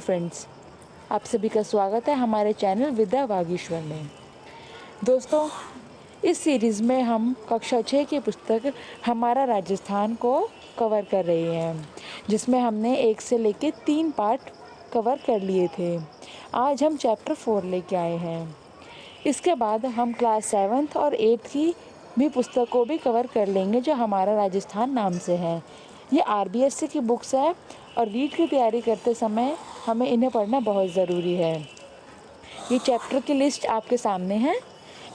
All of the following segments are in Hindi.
फ्रेंड्स, आप सभी का स्वागत है हमारे चैनल विद्या वागीश्वर में। दोस्तों, इस सीरीज़ में हम कक्षा 6 की पुस्तक हमारा राजस्थान को कवर कर रहे हैं, जिसमें हमने 1 से लेकर 3 पार्ट कवर कर लिए थे। आज हम चैप्टर 4 लेके आए हैं। इसके बाद हम क्लास 7th और 8th की भी पुस्तक को भी कवर कर लेंगे, जो हमारा राजस्थान नाम से है। ये RBSC की बुक्स है और रीड की तैयारी करते समय हमें इन्हें पढ़ना बहुत ज़रूरी है। ये चैप्टर की लिस्ट आपके सामने है।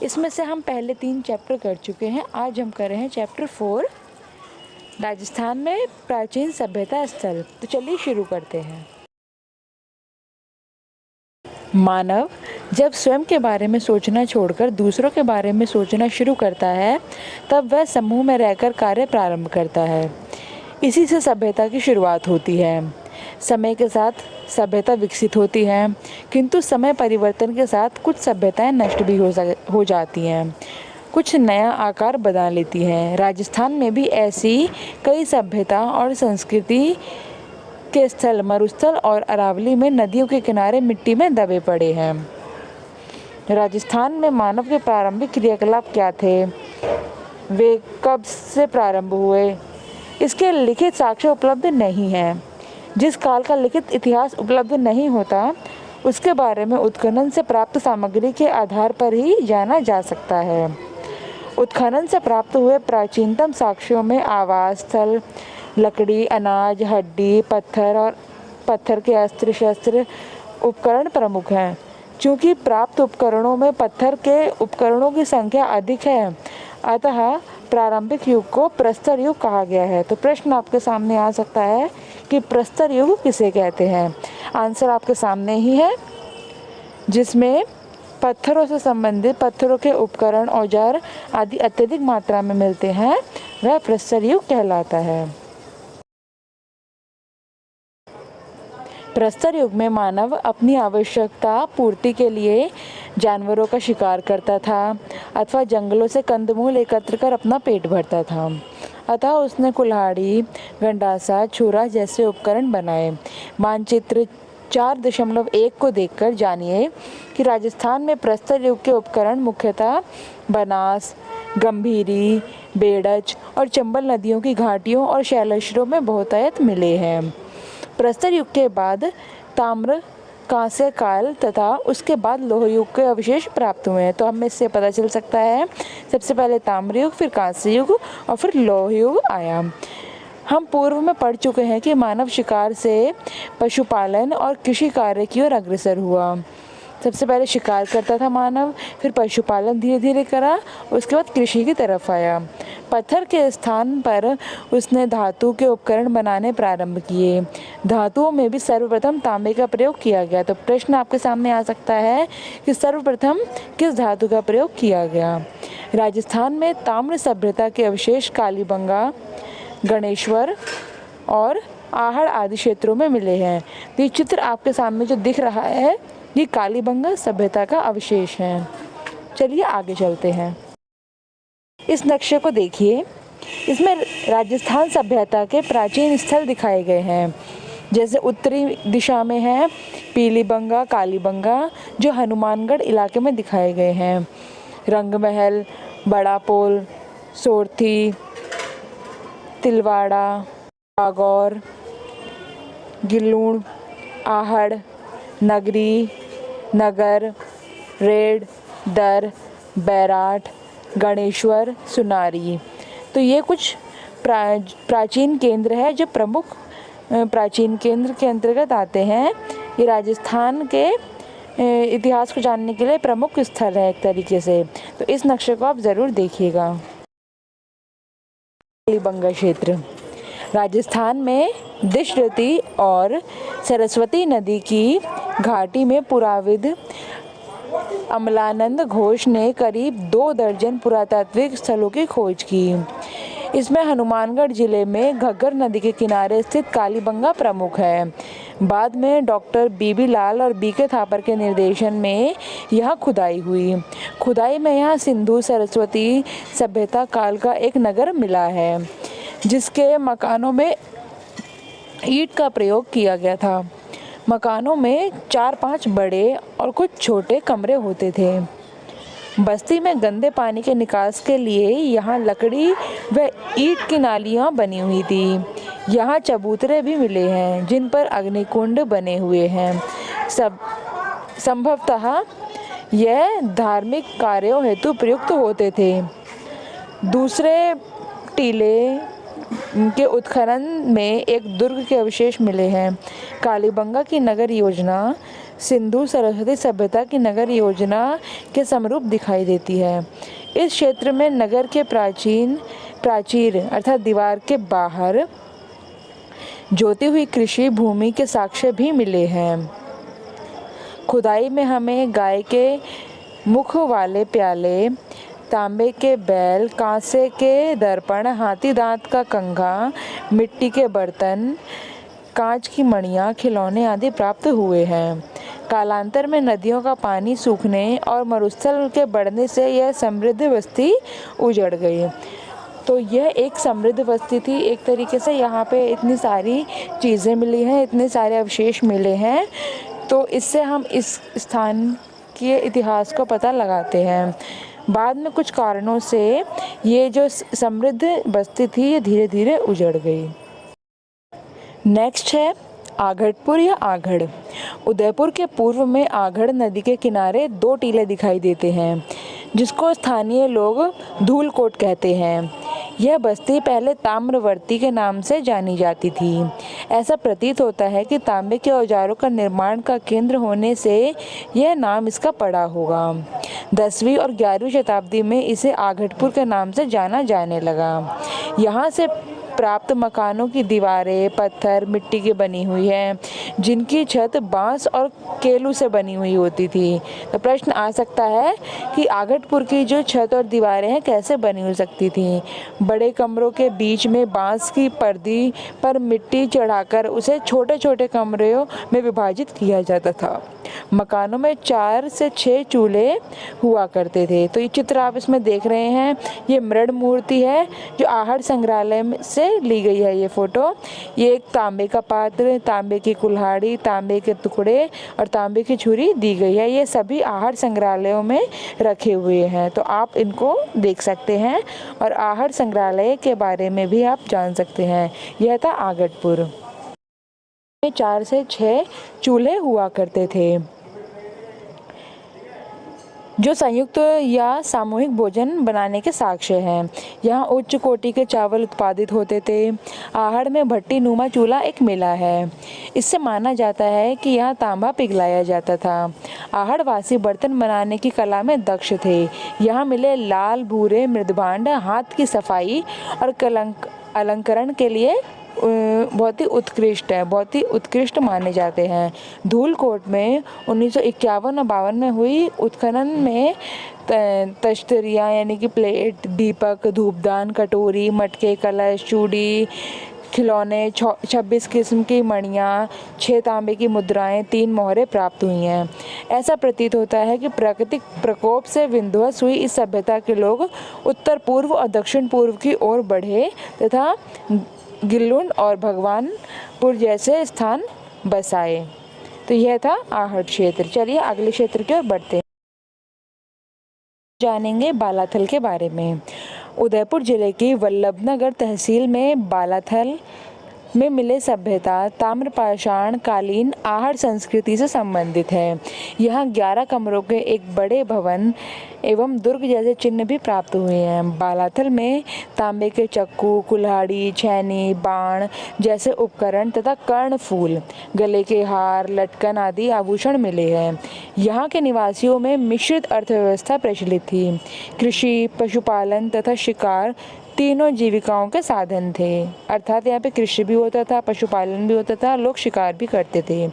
इसमें से हम पहले 3 चैप्टर कर चुके हैं। आज हम कर रहे हैं चैप्टर 4, राजस्थान में प्राचीन सभ्यता स्थल। तो चलिए शुरू करते हैं। मानव जब स्वयं के बारे में सोचना छोड़कर दूसरों के बारे में सोचना शुरू करता है, तब वह समूह में रहकर कार्य प्रारंभ करता है। इसी से सभ्यता की शुरुआत होती है। समय के साथ सभ्यता विकसित होती है, किंतु समय परिवर्तन के साथ कुछ सभ्यताएं नष्ट भी हो जाती हैं, कुछ नया आकार बना लेती हैं। राजस्थान में भी ऐसी कई सभ्यता और संस्कृति के स्थल मरुस्थल और अरावली में नदियों के किनारे मिट्टी में दबे पड़े हैं। राजस्थान में मानव के प्रारंभिक क्रियाकलाप क्या थे, वे कब से प्रारंभ हुए, इसके लिखित साक्ष्य उपलब्ध नहीं हैं। जिस काल का लिखित इतिहास उपलब्ध नहीं होता, उसके बारे में उत्खनन से प्राप्त सामग्री के आधार पर ही जाना जा सकता है। उत्खनन से प्राप्त हुए प्राचीनतम साक्ष्यों में आवास स्थल, लकड़ी, अनाज, हड्डी, पत्थर और पत्थर के अस्त्र शस्त्र उपकरण प्रमुख हैं। चूँकि प्राप्त उपकरणों में पत्थर के उपकरणों की संख्या अधिक है, अतः प्रारंभिक युग को प्रस्तर युग कहा गया है। तो प्रश्न आपके सामने आ सकता है कि प्रस्तर युग किसे कहते हैं। आंसर आपके सामने ही है, जिसमें पत्थरों से संबंधित पत्थरों के उपकरण, औजार आदि अत्यधिक मात्रा में मिलते हैं, वह प्रस्तर युग कहलाता है। प्रस्तर युग में मानव अपनी आवश्यकता पूर्ति के लिए जानवरों का शिकार करता था अथवा जंगलों से कंदमूल एकत्र कर अपना पेट भरता था। अतः उसने कुल्हाड़ी, गंडासा, छुरा जैसे उपकरण बनाए। मानचित्र 4.1 को देखकर जानिए कि राजस्थान में प्रस्तर युग के उपकरण मुख्यतः बनास, गंभीरी, बेड़च और चंबल नदियों की घाटियों और शैलश्रों में बहुतायत मिले हैं। प्रस्तर युग के बाद ताम्र कांस्य काल तथा उसके बाद लौह युग के अवशेष प्राप्त हुए हैं। तो हमें इससे पता चल सकता है, सबसे पहले ताम्र युग, फिर कांस्य युग और फिर लौह युग आया। हम पूर्व में पढ़ चुके हैं कि मानव शिकार से पशुपालन और कृषि कार्य की ओर अग्रसर हुआ। सबसे पहले शिकार करता था मानव, फिर पशुपालन धीरे धीरे करा, उसके बाद कृषि की तरफ आया। पत्थर के स्थान पर उसने धातु के उपकरण बनाने प्रारंभ किए। धातुओं में भी सर्वप्रथम तांबे का प्रयोग किया गया। तो प्रश्न आपके सामने आ सकता है कि सर्वप्रथम किस धातु का प्रयोग किया गया। राजस्थान में ताम्र सभ्यता के अवशेष कालीबंगा, गणेश्वर और आहड़ आदि क्षेत्रों में मिले हैं। तो ये चित्र आपके सामने जो दिख रहा है, ये कालीबंगा सभ्यता का अवशेष है। चलिए आगे चलते हैं। इस नक्शे को देखिए, इसमें राजस्थान सभ्यता के प्राचीन स्थल दिखाए गए हैं। जैसे उत्तरी दिशा में है पीलीबंगा, कालीबंगा, जो हनुमानगढ़ इलाके में दिखाए गए हैं। रंगमहल, बड़ा पोल, सोरथी, तिलवाड़ा, बागौर, गिल्लूण, आहड़, नगरी, नगर, रेड, दर, बैराट, गणेश्वर, सुनारी। तो ये कुछ प्राचीन केंद्र है जो प्रमुख प्राचीन केंद्र के अंतर्गत आते हैं। ये राजस्थान के इतिहास को जानने के लिए प्रमुख स्थल है एक तरीके से। तो इस नक्शे को आप ज़रूर देखिएगा। कालीबंगा क्षेत्र राजस्थान में दिशरती और सरस्वती नदी की घाटी में पुराविद अमलानंद घोष ने करीब 2 दर्जन पुरातात्विक स्थलों की खोज की। इसमें हनुमानगढ़ जिले में घग्गर नदी के किनारे स्थित कालीबंगा प्रमुख है। बाद में डॉक्टर बीबी लाल और बीके थापर के निर्देशन में यह खुदाई हुई। खुदाई में यहाँ सिंधु सरस्वती सभ्यता काल का एक नगर मिला है, जिसके मकानों में ईंट का प्रयोग किया गया था। मकानों में 4-5 बड़े और कुछ छोटे कमरे होते थे। बस्ती में गंदे पानी के निकास के लिए यहाँ लकड़ी व ईंट की नालियाँ बनी हुई थी। यहाँ चबूतरे भी मिले हैं जिन पर अग्निकुंड बने हुए हैं। सब संभवतः यह धार्मिक कार्यों हेतु प्रयुक्त होते थे। दूसरे टीले के उत्खनन में एक दुर्ग के अवशेष मिले हैं। कालीबंगा की नगर योजना सिंधु सरस्वती सभ्यता की नगर योजना के समरूप दिखाई देती है। इस क्षेत्र में नगर के प्राचीर अर्थात दीवार के बाहर जोती हुई कृषि भूमि के साक्ष्य भी मिले हैं। खुदाई में हमें गाय के मुख वाले प्याले, तांबे के बैल, कांसे के दर्पण, हाथी दांत का कंघा, मिट्टी के बर्तन, कांच की मणियाँ, खिलौने आदि प्राप्त हुए हैं। कालांतर में नदियों का पानी सूखने और मरुस्थल के बढ़ने से यह समृद्ध बस्ती उजड़ गई। तो यह एक समृद्ध बस्ती थी। एक तरीके से यहाँ पे इतनी सारी चीज़ें मिली हैं, इतने सारे अवशेष मिले हैं, तो इससे हम इस स्थान के इतिहास को पता लगाते हैं। बाद में कुछ कारणों से ये जो समृद्ध बस्ती थी ये धीरे धीरे उजड़ गई। नेक्स्ट है आघड़पुर या आघड़। उदयपुर के पूर्व में आघड़ नदी के किनारे 2 टीले दिखाई देते हैं जिसको स्थानीय लोग धूलकोट कहते हैं। यह बस्ती पहले ताम्रवर्ती के नाम से जानी जाती थी। ऐसा प्रतीत होता है कि तांबे के औजारों का निर्माण का केंद्र होने से यह नाम इसका पड़ा होगा। 10वीं और 11वीं शताब्दी में इसे आघड़पुर के नाम से जाना जाने लगा। यहाँ से प्राप्त मकानों की दीवारें पत्थर मिट्टी की बनी हुई है जिनकी छत बांस और केलू से बनी हुई होती थी। तो प्रश्न आ सकता है कि आघड़पुर की जो छत और दीवारें हैं कैसे बनी हो सकती थी। बड़े कमरों के बीच में बांस की पर्दी पर मिट्टी चढ़ाकर उसे छोटे छोटे कमरों में विभाजित किया जाता था। मकानों में 4 से 6 चूल्हे हुआ करते थे। तो ये चित्र आप इसमें देख रहे हैं, ये मृण मूर्ति है जो आहड़ संग्रहालय से ली गई है। ये फोटो, ये एक तांबे का पात्र, तांबे की कुल्हाड़ी, तांबे के टुकड़े और तांबे की छुरी दी गई है। ये सभी आहड़ संग्रहालयों में रखे हुए हैं, तो आप इनको देख सकते हैं और आहड़ संग्रहालय के बारे में भी आप जान सकते हैं। यह था आघड़पुर में 4 से 6 चूल्हे हुआ करते थे जो संयुक्त या सामूहिक भोजन बनाने के साक्ष्य हैं। यहाँ उच्च कोटि के चावल उत्पादित होते थे। आहड़ में भट्टी नुमा चूल्हा एक मिला है। इससे माना जाता है कि यहाँ तांबा पिघलाया जाता था। आहड़ वासी बर्तन बनाने की कला में दक्ष थे। यहाँ मिले लाल भूरे मृदभांड हाथ की सफाई और अलंकरण के लिए बहुत ही उत्कृष्ट माने जाते हैं। धूलकोट में 1951 और 52 में हुई उत्खनन में तश्तरियाँ यानी कि प्लेट, दीपक, धूपदान, कटोरी, मटके, कलश, चूड़ी, खिलौने, 26 किस्म की मणियाँ, 6 तांबे की मुद्राएं, 3 मोहरें प्राप्त हुई हैं। ऐसा प्रतीत होता है कि प्राकृतिक प्रकोप से विध्वंस हुई इस सभ्यता के लोग उत्तर पूर्व और दक्षिण पूर्व की ओर बढ़े तथा गिल्लुन और भगवानपुर जैसे स्थान बसाए। तो यह था आहड़ क्षेत्र। चलिए अगले क्षेत्र की ओर बढ़ते हैं। जानेंगे बालाथल के बारे में। उदयपुर जिले की वल्लभनगर तहसील में बालाथल में मिले सभ्यता ताम्रपाषाण कालीन आहड़ संस्कृति से संबंधित है। यहाँ 11 कमरों के एक बड़े भवन एवं दुर्ग जैसे चिन्ह भी प्राप्त हुए हैं। बालाथल में तांबे के चक्कू, कुल्हाड़ी, छैनी, बाण जैसे उपकरण तथा कर्णफूल, गले के हार, लटकन आदि आभूषण मिले हैं। यहाँ के निवासियों में मिश्रित अर्थव्यवस्था प्रचलित थी। कृषि, पशुपालन तथा शिकार तीनों जीविकाओं के साधन थे। अर्थात यहाँ पे कृषि भी होता था, पशुपालन भी होता था, लोग शिकार भी करते थे।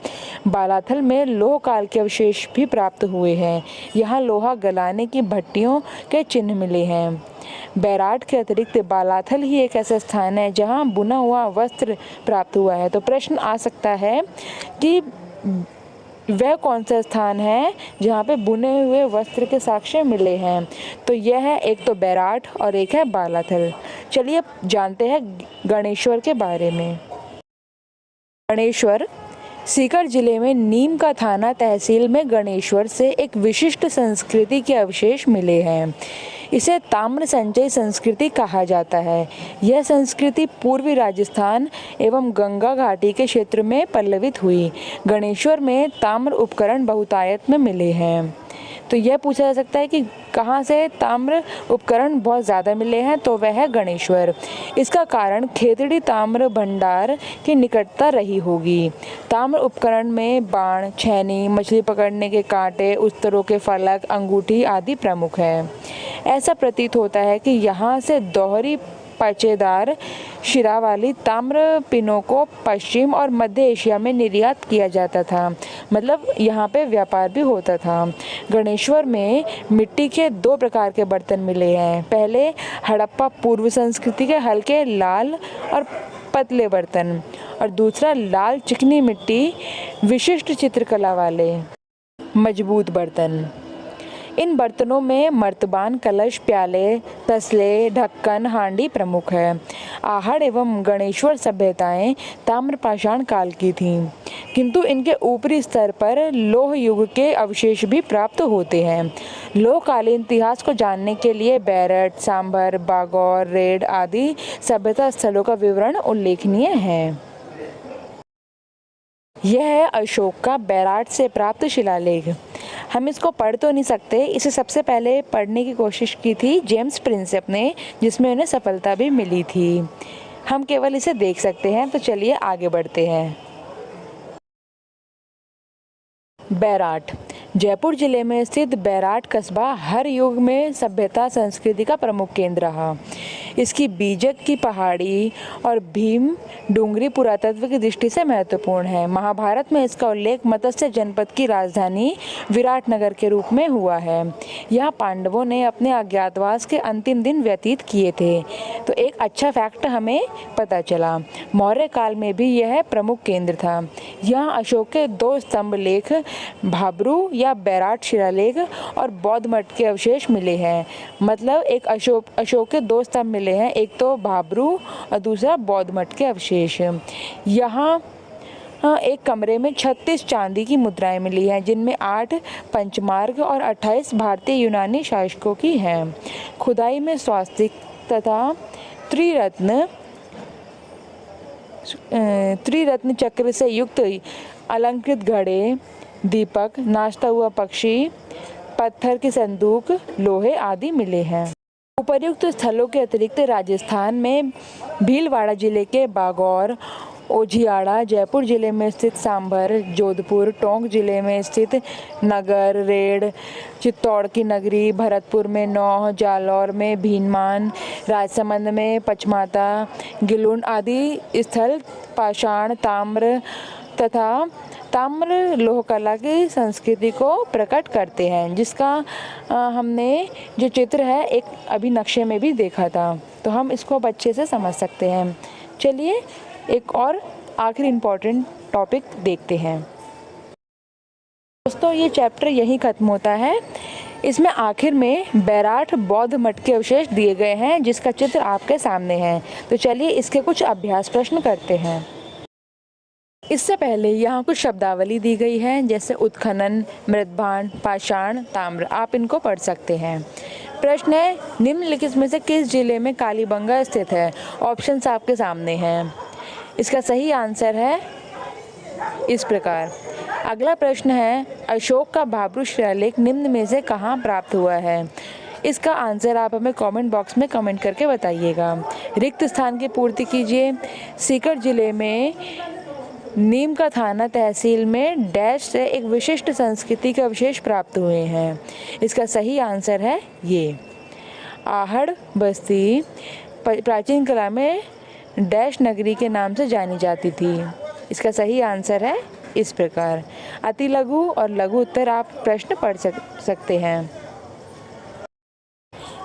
बालाथल में लोह काल के अवशेष भी प्राप्त हुए हैं। यहाँ लोहा गलाने की भट्टियों के चिन्ह मिले हैं। बैराट के अतिरिक्त बालाथल ही एक ऐसा स्थान है जहाँ बुना हुआ वस्त्र प्राप्त हुआ है। तो प्रश्न आ सकता है कि वह कौन सा स्थान है जहाँ पे बुने हुए वस्त्र के साक्ष्य मिले हैं। तो यह है एक तो बैराट और एक है बालाथल। चलिए अब जानते हैं गणेश्वर के बारे में। गणेश्वर सीकर जिले में नीम का थाना तहसील में गणेश्वर से एक विशिष्ट संस्कृति के अवशेष मिले हैं। इसे ताम्र संचय संस्कृति कहा जाता है। यह संस्कृति पूर्वी राजस्थान एवं गंगा घाटी के क्षेत्र में पल्लवित हुई। गणेश्वर में ताम्र उपकरण बहुतायत में मिले हैं। तो यह पूछा जा सकता है कि कहाँ से ताम्र उपकरण बहुत ज़्यादा मिले हैं, तो वह है गणेश्वर। इसका कारण खेतड़ी ताम्र भंडार की निकटता रही होगी। ताम्र उपकरण में बाण, छेनी, मछली पकड़ने के कांटे, उस्तरों के फलक, अंगूठी आदि प्रमुख है। ऐसा प्रतीत होता है कि यहाँ से दोहरी पचेदार शिरा वाली ताम्र पिनों को पश्चिम और मध्य एशिया में निर्यात किया जाता था। मतलब यहाँ पे व्यापार भी होता था। गणेश्वर में मिट्टी के 2 प्रकार के बर्तन मिले हैं। पहले हड़प्पा पूर्व संस्कृति के हल्के लाल और पतले बर्तन, और दूसरा लाल चिकनी मिट्टी विशिष्ट चित्रकला वाले मजबूत बर्तन। इन बर्तनों में मर्तबान, कलश, प्याले, तसले, ढक्कन, हांडी प्रमुख है। आहड़ एवं गणेश्वर सभ्यताएं ताम्रपाषाण काल की थीं, किंतु इनके ऊपरी स्तर पर लौह युग के अवशेष भी प्राप्त होते हैं। लोहकालीन इतिहास को जानने के लिए बैरट, सांभर, बागौर, रेड आदि सभ्यता स्थलों का विवरण उल्लेखनीय है। यह है अशोक का बैराट से प्राप्त शिलालेख। हम इसको पढ़ तो नहीं सकते, इसे सबसे पहले पढ़ने की कोशिश की थी जेम्स प्रिंसेप ने, जिसमें उन्हें सफलता भी मिली थी। हम केवल इसे देख सकते हैं। तो चलिए आगे बढ़ते हैं। बैराट। जयपुर जिले में स्थित बैराट कस्बा हर युग में सभ्यता संस्कृति का प्रमुख केंद्र रहा। इसकी बीजक की पहाड़ी और भीम डूंगरी पुरातत्व की दृष्टि से महत्वपूर्ण है। महाभारत में इसका उल्लेख मत्स्य जनपद की राजधानी विराटनगर के रूप में हुआ है। यहाँ पांडवों ने अपने अज्ञातवास के अंतिम दिन व्यतीत किए थे। तो एक अच्छा फैक्ट हमें पता चला। मौर्य काल में भी यह प्रमुख केंद्र था। यहाँ अशोक के 2 स्तंभ लेख, भाब्रू या बैराट शिलालेख और बौद्ध मठ के अवशेष मिले हैं। मतलब एक अशोक के 2 स्तंभ मिले हैं, एक तो भाब्रू और दूसरा बौद्ध मठ के अवशेष। यहाँ एक कमरे में 36 चांदी की मुद्राएं मिली हैं, जिनमें 8 पंचमार्ग और 28 भारतीय यूनानी शासकों की हैं। खुदाई में स्वास्तिक तथा त्रिरत्न चक्र से युक्त अलंकृत घड़े, दीपक, नाचता हुआ पक्षी, पत्थर की संदूक, लोहे आदि मिले हैं। उपर्युक्त स्थलों के अतिरिक्त राजस्थान में भीलवाड़ा जिले के बागौर, ओझियाड़ा, जयपुर जिले में स्थित सांभर, जोधपुर, टोंक जिले में स्थित नगर, रेड, चित्तौड़ की नगरी, भरतपुर में नौह, जालौर में भीनमान, राजसमंद में पचमाता, गिलुंड आदि स्थल पाषाण, ताम्र तथा ताम्र लोहकला की संस्कृति को प्रकट करते हैं, जिसका हमने जो चित्र है एक अभी नक्शे में भी देखा था। तो हम इसको अब अच्छे से समझ सकते हैं। चलिए एक और आखिरी इम्पोर्टेंट टॉपिक देखते हैं। दोस्तों ये चैप्टर यहीं ख़त्म होता है। इसमें आखिर में बैराट बौद्ध मठ के अवशेष दिए गए हैं, जिसका चित्र आपके सामने है। तो चलिए इसके कुछ अभ्यास प्रश्न करते हैं। इससे पहले यहाँ कुछ शब्दावली दी गई है, जैसे उत्खनन, मृदभांड, पाषाण, ताम्र। आप इनको पढ़ सकते हैं। प्रश्न है, निम्नलिखित में से किस जिले में कालीबंगा स्थित है? ऑप्शंस आपके सामने हैं। इसका सही आंसर है इस प्रकार। अगला प्रश्न है, अशोक का भाब्रू शिलालेख निम्न में से कहाँ प्राप्त हुआ है? इसका आंसर आप हमें कमेंट बॉक्स में कमेंट करके बताइएगा। रिक्त स्थान की पूर्ति कीजिए। सीकर जिले में नीम का थाना तहसील में डैश से एक विशिष्ट संस्कृति के अवशेष प्राप्त हुए हैं। इसका सही आंसर है ये। आहड़ बस्ती प्राचीन काल में डैश नगरी के नाम से जानी जाती थी। इसका सही आंसर है इस प्रकार। अति लघु और लघु उत्तर आप प्रश्न पढ़ सकते हैं।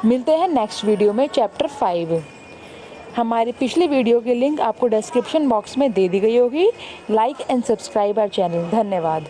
मिलते हैं नेक्स्ट वीडियो में चैप्टर 5। हमारी पिछली वीडियो की लिंक आपको डिस्क्रिप्शन बॉक्स में दे दी गई होगी। Like and subscribe our channel. धन्यवाद।